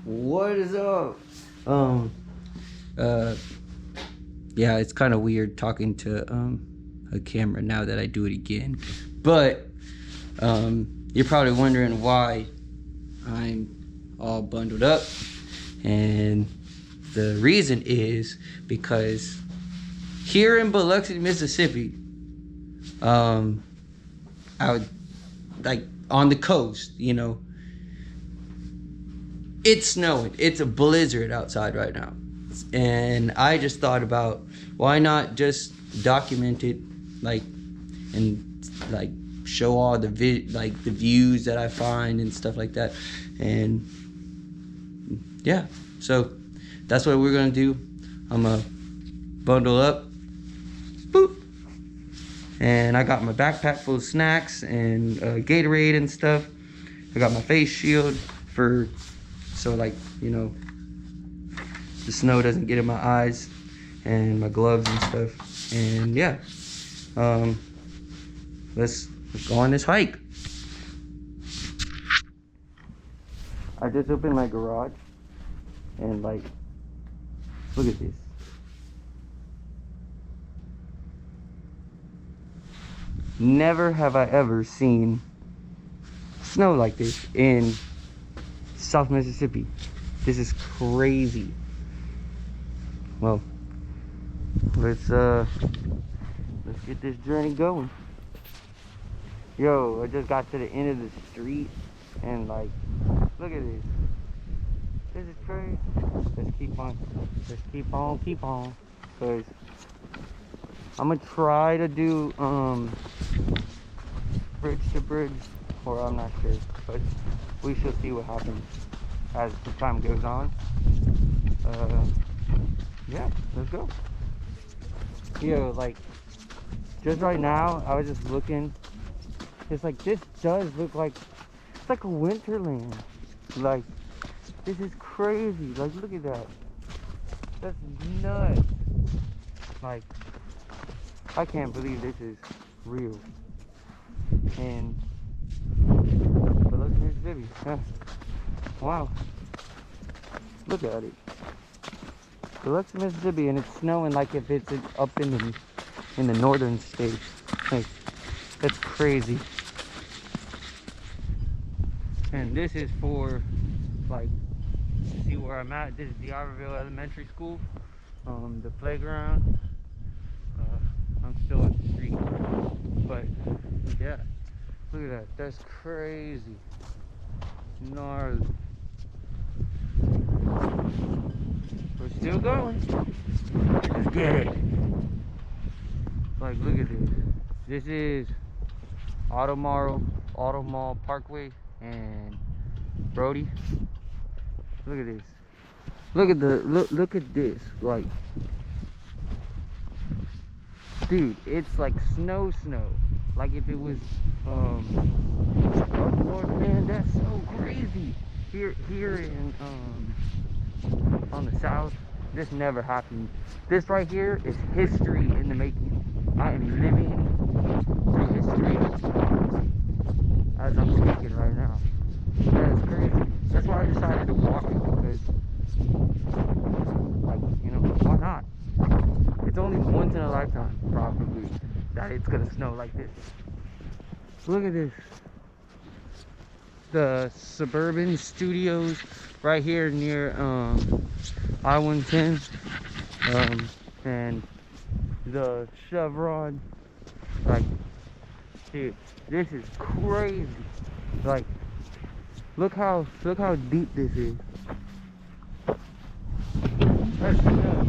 What is up? Yeah, it's kind of weird talking to a camera now that I do it again. But you're probably wondering why I'm all bundled up, and the reason is because here in Biloxi, Mississippi, I would like on the coast, you know, it's snowing. It's a blizzard outside right now. And I just thought about why not just document it, like, and like show all the the views that I find and stuff like that. And yeah, so that's what we're gonna do. I'm gonna bundle up, boop, and I got my backpack full of snacks and Gatorade and stuff. I got my face shield so like, you know, the snow doesn't get in my eyes, and my gloves and stuff. And yeah, let's go on this hike. I just opened my garage, and like, look at this. Never have I ever seen snow like this in South Mississippi. This is crazy. Well, let's get this journey going. Yo, I just got to the end of the street, and like, look at this. This is crazy. Let's keep on, cause I'm gonna try to do bridge to bridge, or I'm not sure, but we shall see what happens as the time goes on. Yeah, let's go. Yo, like, just right now, I was just looking. It's like, this does look like, it's like a winterland. Like, this is crazy. Like, look at that. That's nuts. Like, I can't believe this is real. And Biloxi, Mississippi. Wow. Look at it. Biloxi, Mississippi, and it's snowing like if it's up in the northern states. Like, that's crazy. And this is for, like, see where I'm at. This is the Iberville Elementary School. The playground. I'm still on the street, but yeah, look at that. That's crazy. Gnarly. We're still going. Let's get it. Like, look at this. This is Auto Mall Parkway and Brody. Look at this. Look at this. Like, dude, it's like snow. Like if it was up north, man. That's so crazy. Here in on the south, this never happened. This right here is history in the making. I am living through history as I'm speaking right now. That's crazy. That's why I decided to walk it, because, like, you know, why not? It's only once in a lifetime, probably, that it's gonna snow like this. Look at this. The Suburban Studios right here near I-110, and the Chevron. Like, dude, this is crazy. Like, look how deep this is. That's nuts.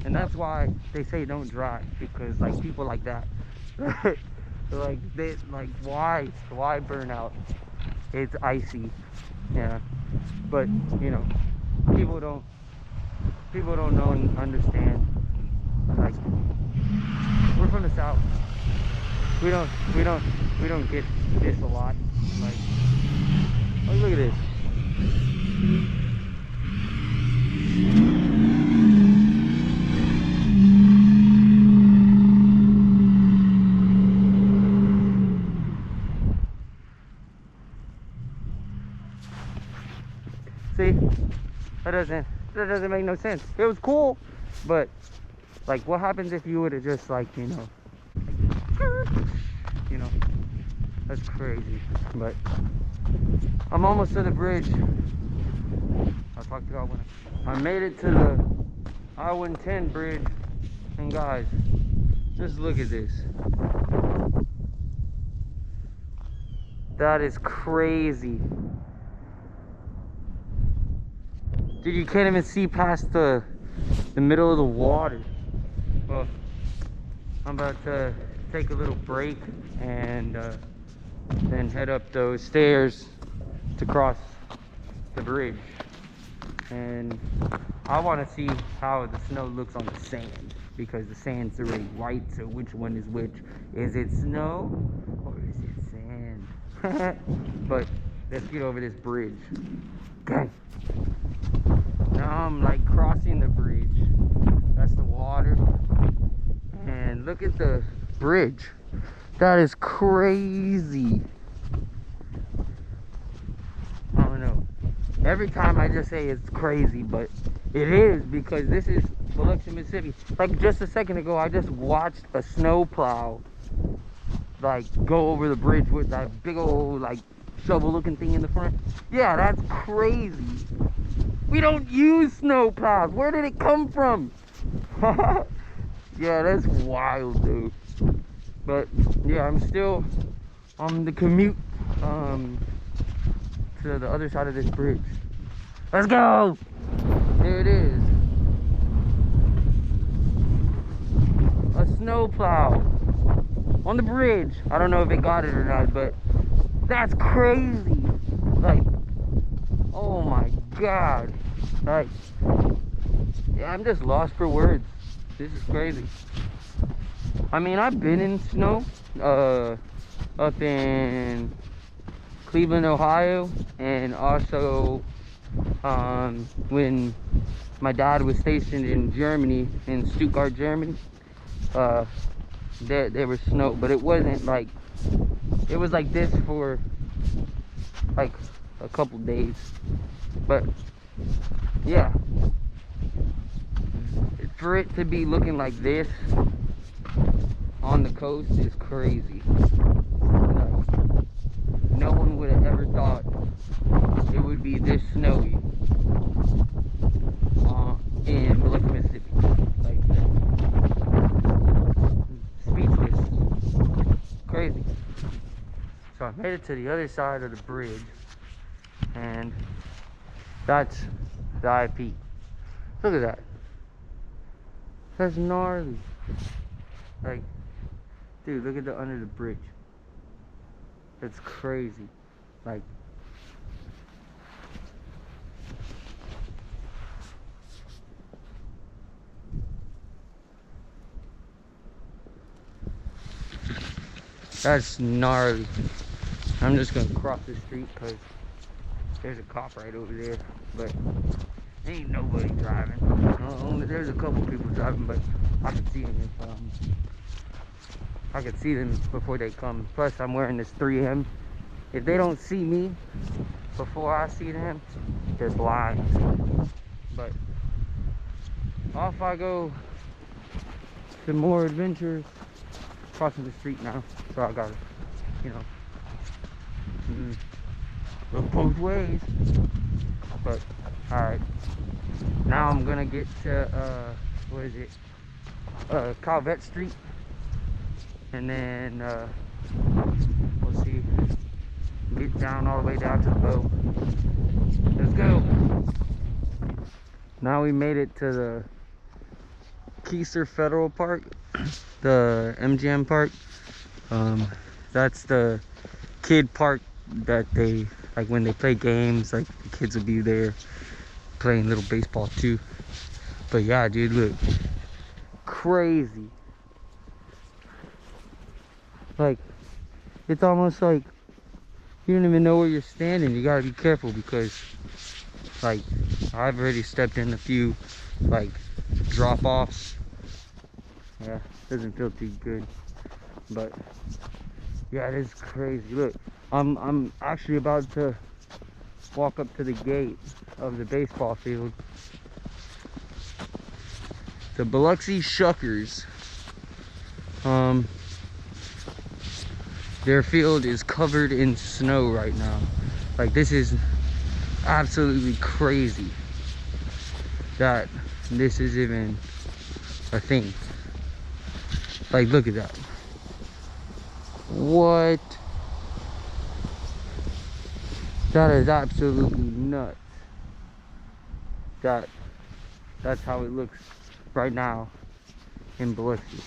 And that's why they say don't drive, because like people like that, like why burn out? It's icy, yeah. But you know, people don't know and understand. Like, we're from the south. We don't get this a lot. Like, oh, look at this. That doesn't make no sense. It was cool, but like, what happens if you would have just like, you know, that's crazy. But I'm almost to the bridge. I'll talk to y'all when I made it to the I-110 bridge, and guys, just look at this. That is crazy. Dude, you can't even see past the middle of the water. Well, I'm about to take a little break and then head up those stairs to cross the bridge. And I want to see how the snow looks on the sand, because the sand's already white, so which one is which? Is it snow or is it sand? But let's get over this bridge. Okay. Now I'm like crossing the bridge. That's the water. And look at the bridge. That is crazy. I don't know. Every time I just say it's crazy, but it is, because this is Biloxi, Mississippi. Like just a second ago, I just watched a snowplow like go over the bridge with that big old like shovel looking thing in the front. Yeah, that's crazy. We don't use snow plows. Where did it come from? Yeah, that's wild, dude. But yeah, I'm still on the commute to the other side of this bridge. Let's go. There it is. A snow plow on the bridge. I don't know if it got it or not, but that's crazy. Like, oh my God. Like, yeah, I'm just lost for words. This is crazy. I mean, I've been in snow up in Cleveland, Ohio, and also when my dad was stationed in Germany, in Stuttgart, Germany. There was snow, but it wasn't like, it was like this for like a couple days. But yeah, for it to be looking like this on the coast is crazy. Like, no one would have ever thought it would be this snowy in Biloxi, Mississippi. Like, speechless. Crazy. So I made it to the other side of the bridge, and that's the IP. Look at that. That's gnarly. Like, dude, look at the under the bridge. It's crazy. Like, that's gnarly. I'm just gonna cross the street because there's a cop right over there, but ain't nobody driving. There's a couple people driving, but I can see them if I can see them before they come. Plus, I'm wearing this 3M. If they don't see me before I see them, they're blind. But off I go to more adventures. Crossing the street now, so I gotta, you know, look both ways. But all right, now I'm gonna get to what is it? Calvert Street, and then we'll see. Get down all the way down to the boat. Let's go. Now we made it to the Keiser Federal Park, the MGM park. That's the kid park that they, like when they play games, like the kids will be there playing little baseball too. But yeah, dude, look, crazy. Like, it's almost like you don't even know where you're standing. You gotta be careful because, like, I've already stepped in a few like drop-offs. Yeah, doesn't feel too good, but yeah, it is crazy. Look, I'm actually about to walk up to the gate. of the baseball field. The Biloxi Shuckers. Their field is covered in snow right now. Like, this is absolutely crazy that this is even a thing. Like, look at that. What? That is absolutely nuts. That's how it looks right now in Biloxi.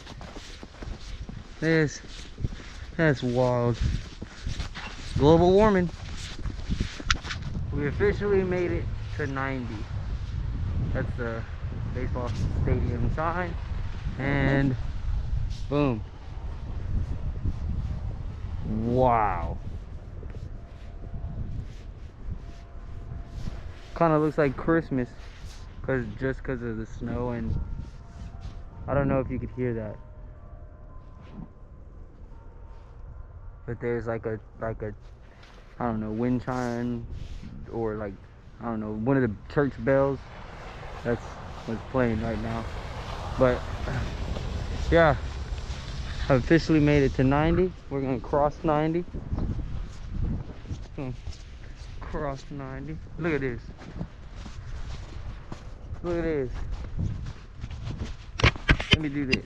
That's wild. Global warming. We officially made it to 90. That's the baseball stadium sign. And boom. Wow. Kind of looks like Christmas just because of the snow, and I don't know if you could hear that, but there's like a I don't know, wind chime, or like, I don't know, one of the church bells. That's what's playing right now. But yeah, I officially made it to 90. We're gonna cross 90. Cross 90. Look at this. Look at this. Let me do this.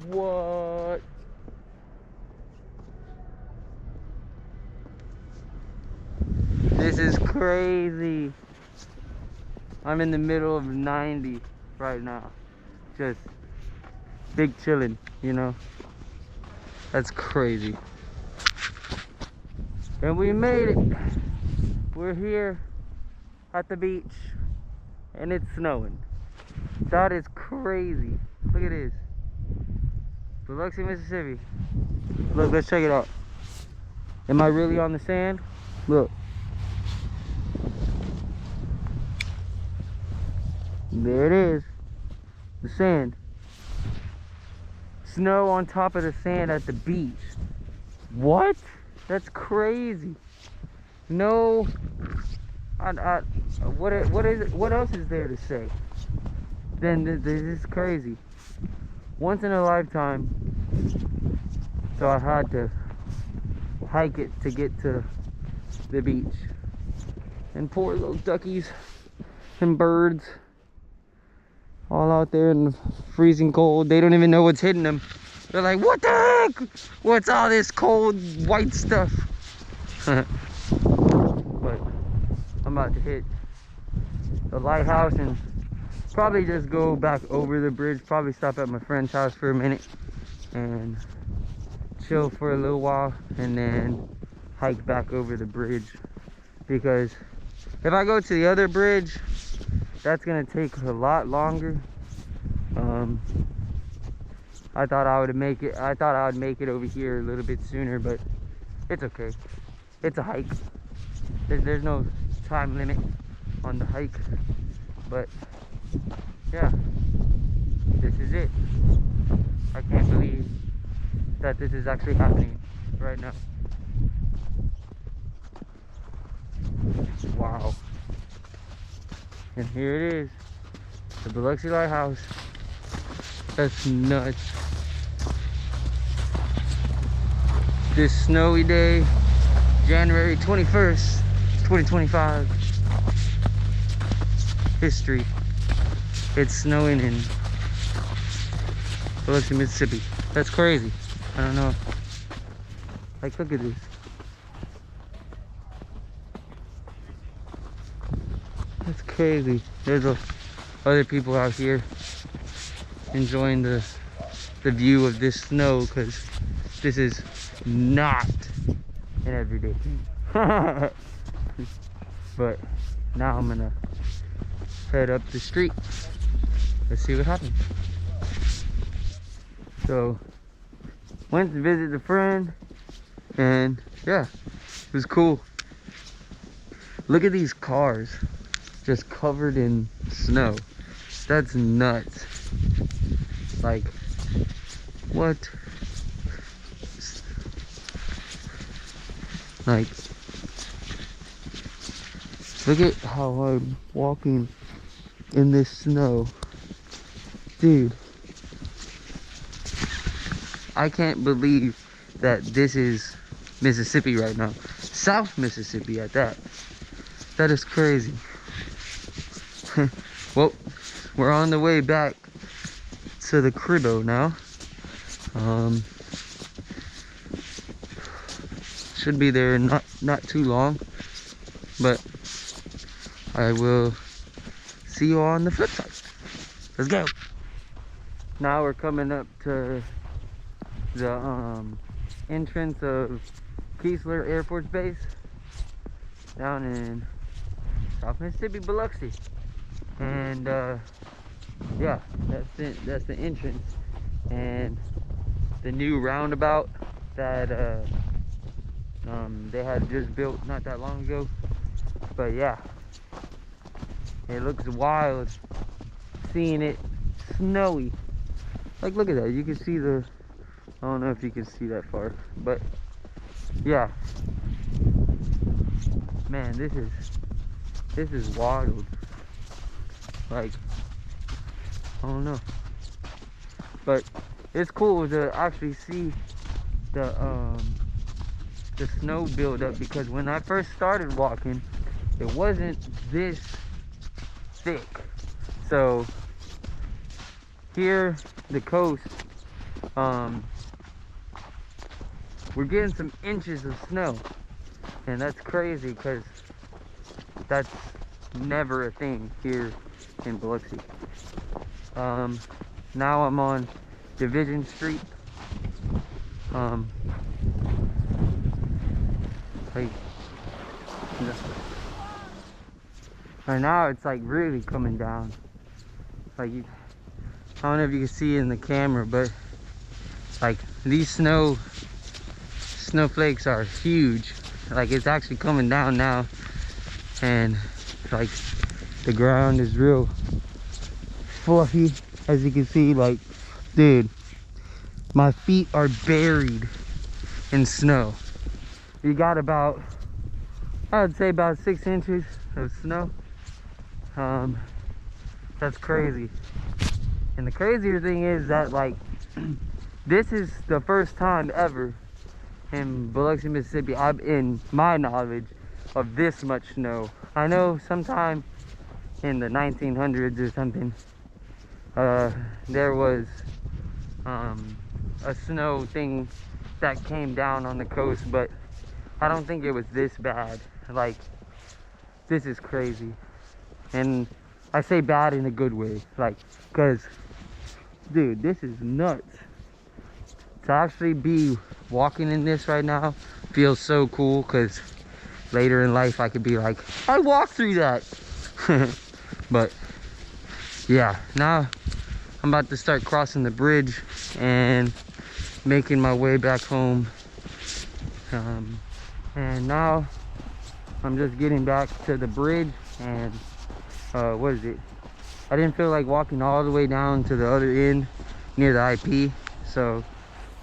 What? This is crazy. I'm in the middle of 90 right now. Just big chillin', you know? That's crazy. And we made it. We're here at the beach and it's snowing. That is crazy. Look at this. Biloxi, Mississippi. Look, let's check it out. Am I really on the sand? Look. There it is. The sand. Snow on top of the sand at the beach. What? That's crazy. No. What is it? What else is there to say? Then this is crazy. Once in a lifetime. So I had to hike it to get to the beach. And poor little duckies and birds all out there in the freezing cold. They don't even know what's hitting them. They're like, what the heck? What's all this cold white stuff? But I'm about to hit the lighthouse and probably just go back over the bridge. Probably stop at my friend's house for a minute and chill for a little while, and then hike back over the bridge. Because if I go to the other bridge, that's gonna take a lot longer. I thought I would make it over here a little bit sooner, but it's okay. It's a hike. There's no time limit on the hike. But yeah, this is it. I can't believe that this is actually happening right now. Wow. And here it is, the Biloxi Lighthouse. That's nuts. This snowy day, January 21st, 2025. History. It's snowing in Biloxi, Mississippi. That's crazy. I don't know. Like, look at this. That's crazy. There's other people out here enjoying the view of this snow, because this is not an everyday thing. But now I'm gonna head up the street. Let's see what happens. So went to visit a friend, and yeah, it was cool. Look at these cars just covered in snow. That's nuts. Like, what? Like, Look at how I'm walking in this snow. Dude, I can't believe that this is Mississippi right now. South Mississippi at that. That is crazy. Well, we're on the way back to the cribbo now. Should be there not too long, but I will see you on the flip side. Let's go. Now we're coming up to the entrance of Keesler Air Force Base down in South Mississippi, Biloxi. And yeah, that's the entrance, and the new roundabout that they had just built not that long ago. But yeah, it looks wild seeing it snowy. Like, look at that. You can see the, I don't know if you can see that far, but yeah, man, this is wild. Like, I don't know, but it's cool to actually see the snow build up, because when I first started walking, it wasn't this thick. So here, the coast, we're getting some inches of snow, and that's crazy because that's never a thing here in Biloxi. Now I'm on Division Street. Like, right now it's like really coming down. Like, I don't know if you can see in the camera, but like these snowflakes are huge. Like, it's actually coming down now, and like the ground is real fluffy, as you can see. Like, dude, my feet are buried in snow. You got about, I would say about 6 inches of snow. That's crazy. And the crazier thing is that, like, this is the first time ever in Biloxi, Mississippi, in my knowledge, of this much snow. I know sometime in the 1900s or something, there was a snow thing that came down on the coast, but I don't think it was this bad. Like, this is crazy. And I say bad in a good way, like, because, dude, this is nuts. To actually be walking in this right now feels so cool, because later in life I could be like, I walked through that. But yeah, now I'm about to start crossing the bridge and making my way back home. And now I'm just getting back to the bridge, and what is it? I didn't feel like walking all the way down to the other end near the IP, so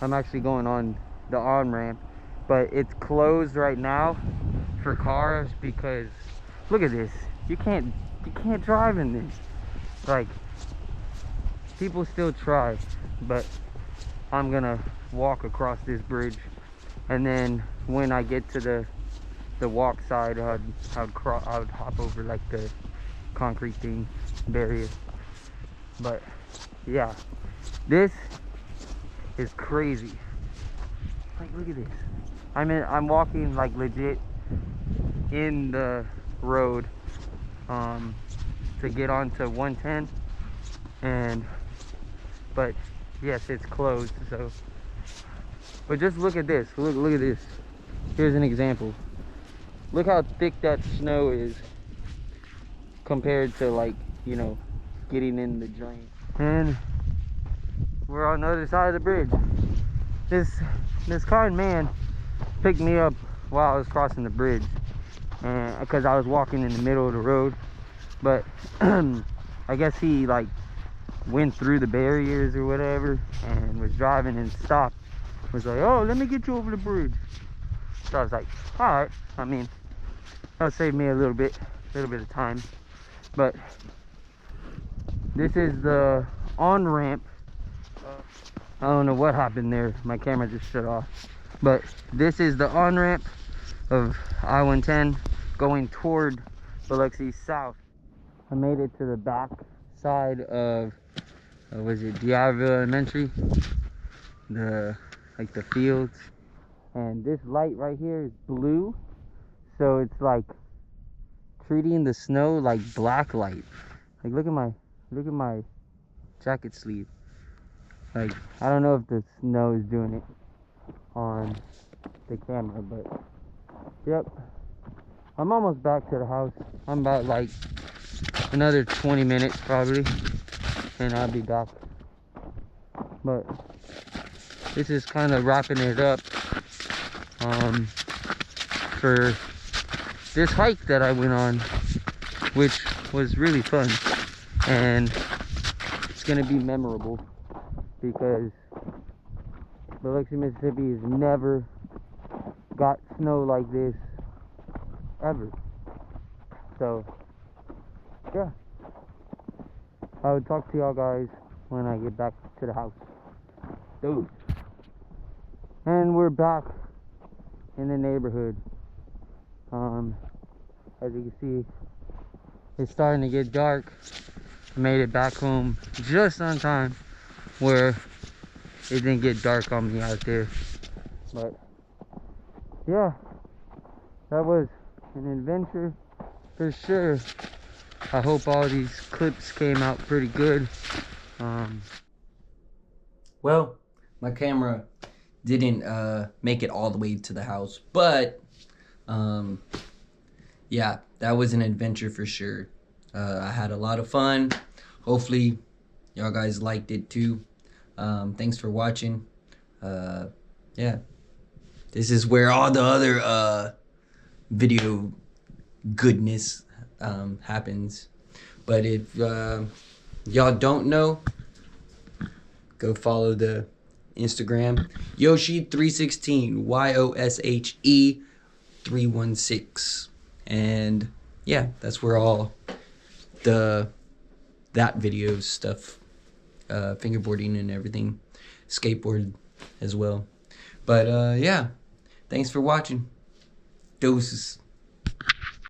I'm actually going on the on-ramp, but it's closed right now for cars because look at this. You can't drive in this. Like, people still try, but I'm gonna walk across this bridge, and then when I get to the walk side, I would hop over like the concrete thing barrier. But yeah, this is crazy. Like, look at this. I'm walking like legit in the road to get onto 110, but yes, it's closed. So, but just look at this. Look at this. Here's an example. Look how thick that snow is compared to, like, you know, getting in the drain. And we're on the other side of the bridge. This kind man picked me up while I was crossing the bridge, and because I was walking in the middle of the road, but I guess he like went through the barriers or whatever and was driving and stopped. Was like, oh, let me get you over the bridge. So I was like, all right. I mean, that'll save me a little bit. little bit of time. But this is the on-ramp. I don't know what happened there. My camera just shut off. But this is the on-ramp of I-110 going toward Biloxi South. I made it to the back side of, was it D'Iberville Elementary? Like the fields. And this light right here is blue. So it's like treating the snow like black light. Like look at my jacket sleeve. Like I don't know if the snow is doing it on the camera, but yep. I'm almost back to the house. I'm about like another 20 minutes probably, and I'll be back. But this is kind of wrapping it up for this hike that I went on, which was really fun, and it's gonna be memorable because Biloxi, Mississippi has never got snow like this ever. So yeah, I would talk to y'all guys when I get back to the house. Dude. And we're back in the neighborhood. As you can see, it's starting to get dark. I made it back home just on time where it didn't get dark on me out there. But yeah, that was an adventure for sure. I hope all these clips came out pretty good. Well, my camera didn't make it all the way to the house, but yeah, that was an adventure for sure. I had a lot of fun. Hopefully y'all guys liked it too. Thanks for watching. Yeah, this is where all the other video goodness happens. But if y'all don't know, go follow the Instagram Yoshi316, YOSHE 316, and yeah, that's where all that video stuff, fingerboarding and everything, skateboard as well. But yeah, thanks for watching. Doses.